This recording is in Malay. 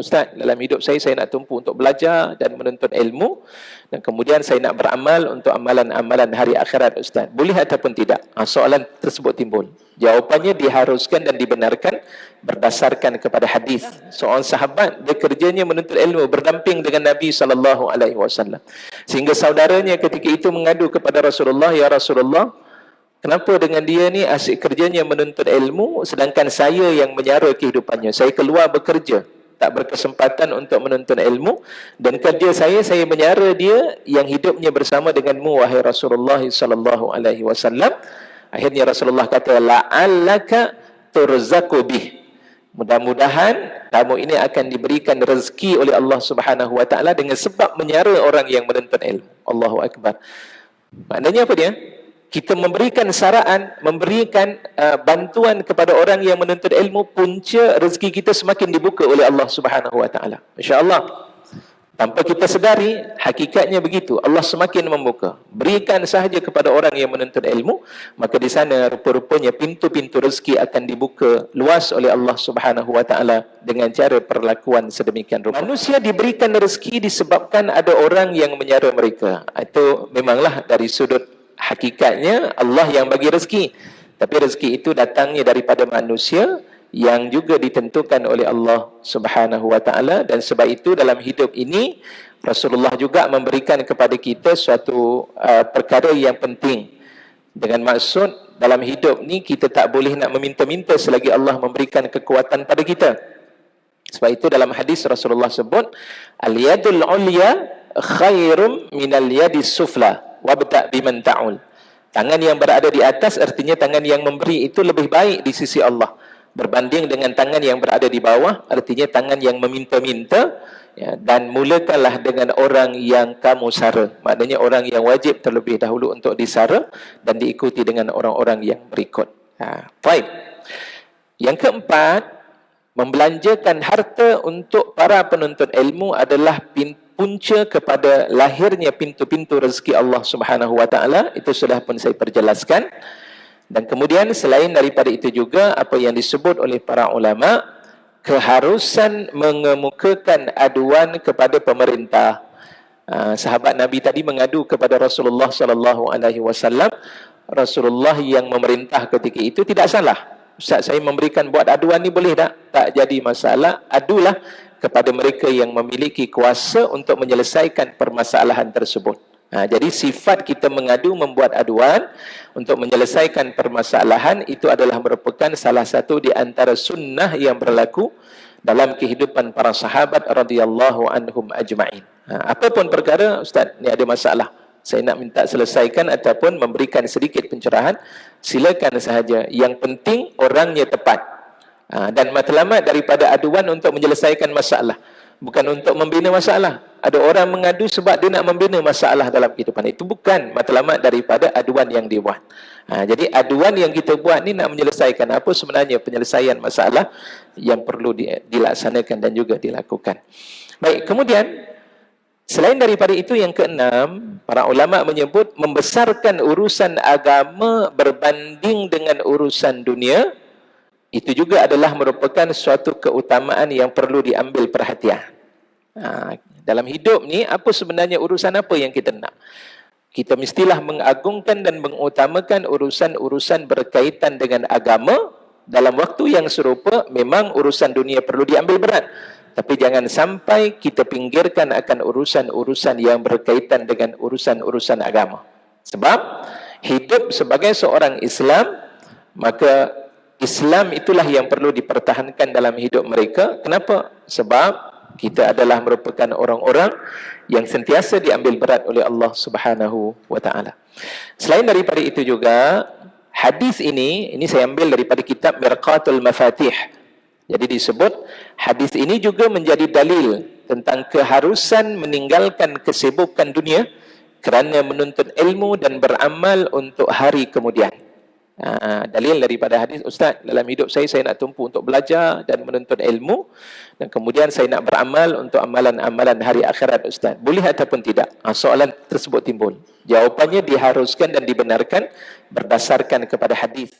Ustaz, dalam hidup saya nak tumpu untuk belajar dan menuntut ilmu, dan kemudian saya nak beramal untuk amalan-amalan hari akhirat Ustaz. Boleh ataupun tidak? Soalan tersebut timbul. Jawapannya diharuskan dan dibenarkan berdasarkan kepada hadis. Seorang sahabat, dia kerjanya menuntut ilmu berdamping dengan Nabi SAW. Sehingga saudaranya ketika itu mengadu kepada Rasulullah, ya Rasulullah, kenapa dengan dia ni asyik kerjanya menuntut ilmu, sedangkan saya yang menyara kehidupannya. Saya keluar bekerja, tak berkesempatan untuk menuntut ilmu, dan kerja saya menyara dia yang hidupnya bersama denganmu, wahai Rasulullah SAW. Akhirnya Rasulullah kata, la'allaka turzaqu bih. Mudah-mudahan kamu ini akan diberikan rezeki oleh Allah Subhanahu Wa Taala dengan sebab menyara orang yang menuntut ilmu. Allahu Akbar. Maknanya apa dia? Kita memberikan saraan, memberikan bantuan kepada orang yang menuntut ilmu, punca rezeki kita semakin dibuka oleh Allah Subhanahu Wa Taala. Insya-Allah. Tanpa kita sedari, hakikatnya begitu. Allah semakin membuka. Berikan sahaja kepada orang yang menuntut ilmu, maka di sana rupa-rupanya pintu-pintu rezeki akan dibuka luas oleh Allah Subhanahu Wa Taala dengan cara perlakuan sedemikian rupa. Manusia diberikan rezeki disebabkan ada orang yang menyara mereka. Itu memanglah dari sudut hakikatnya Allah yang bagi rezeki. Tapi rezeki itu datangnya daripada manusia yang juga ditentukan oleh Allah Subhanahu Wa Taala, dan sebab itu dalam hidup ini Rasulullah juga memberikan kepada kita suatu perkara yang penting. Dengan maksud dalam hidup ni kita tak boleh nak meminta-minta selagi Allah memberikan kekuatan pada kita. Sebab itu dalam hadis Rasulullah sebut, al-yadul ulya khairum minal yadis sufla wabda' biman ta'ul. Tangan yang berada di atas artinya tangan yang memberi itu lebih baik di sisi Allah berbanding dengan tangan yang berada di bawah, artinya tangan yang meminta-minta, ya, dan mulakanlah dengan orang yang kamu sara. Maknanya orang yang wajib terlebih dahulu untuk disara dan diikuti dengan orang-orang yang berikut. Baik. Yang keempat, membelanjakan harta untuk para penuntut ilmu adalah punca kepada lahirnya pintu-pintu rezeki Allah Subhanahu Wa Taala. Itu sudah pun saya perjelaskan. Dan kemudian selain daripada itu juga apa yang disebut oleh para ulama, keharusan mengemukakan aduan kepada pemerintah. Sahabat Nabi tadi mengadu kepada Rasulullah SAW. Rasulullah yang memerintah ketika itu tidak salah. Ustaz, saya memberikan buat aduan ni boleh tak? Tak jadi masalah. Adulah kepada mereka yang memiliki kuasa untuk menyelesaikan permasalahan tersebut. Jadi sifat kita mengadu, membuat aduan untuk menyelesaikan permasalahan, itu adalah merupakan salah satu di antara sunnah yang berlaku dalam kehidupan para sahabat radhiyallahu anhum ajma'in. Apapun perkara, Ustaz, ni ada masalah, saya nak minta selesaikan ataupun memberikan sedikit pencerahan, silakan sahaja. Yang penting orangnya tepat. Dan matlamat daripada aduan untuk menyelesaikan masalah, bukan untuk membina masalah. Ada orang mengadu sebab dia nak membina masalah dalam kehidupan. Itu bukan matlamat daripada aduan yang dibuat. Jadi aduan yang kita buat ni nak menyelesaikan apa sebenarnya penyelesaian masalah yang perlu dilaksanakan dan juga dilakukan. Baik, kemudian selain daripada itu, yang keenam, para ulama menyebut membesarkan urusan agama berbanding dengan urusan dunia. Itu juga adalah merupakan suatu keutamaan yang perlu diambil perhatian. Dalam hidup ni, apa sebenarnya urusan apa yang kita nak? Kita mestilah mengagungkan dan mengutamakan urusan-urusan berkaitan dengan agama. Dalam waktu yang serupa, memang urusan dunia perlu diambil berat. Tapi jangan sampai kita pinggirkan akan urusan-urusan yang berkaitan dengan urusan-urusan agama. Sebab hidup sebagai seorang Islam, maka Islam itulah yang perlu dipertahankan dalam hidup mereka. Kenapa? Sebab kita adalah merupakan orang-orang yang sentiasa diambil berat oleh Allah Subhanahu Wa Taala. Selain daripada itu juga, hadis ini saya ambil daripada kitab Mirqatul Mafatih. Jadi disebut hadis ini juga menjadi dalil tentang keharusan meninggalkan kesibukan dunia kerana menuntut ilmu dan beramal untuk hari kemudian. Dalil daripada hadis, Ustaz, dalam hidup saya nak tumpu untuk belajar dan menuntut ilmu, dan kemudian saya nak beramal untuk amalan-amalan hari akhirat, Ustaz. Boleh ataupun tidak? Soalan tersebut timbul. Jawapannya diharuskan dan dibenarkan berdasarkan kepada hadis.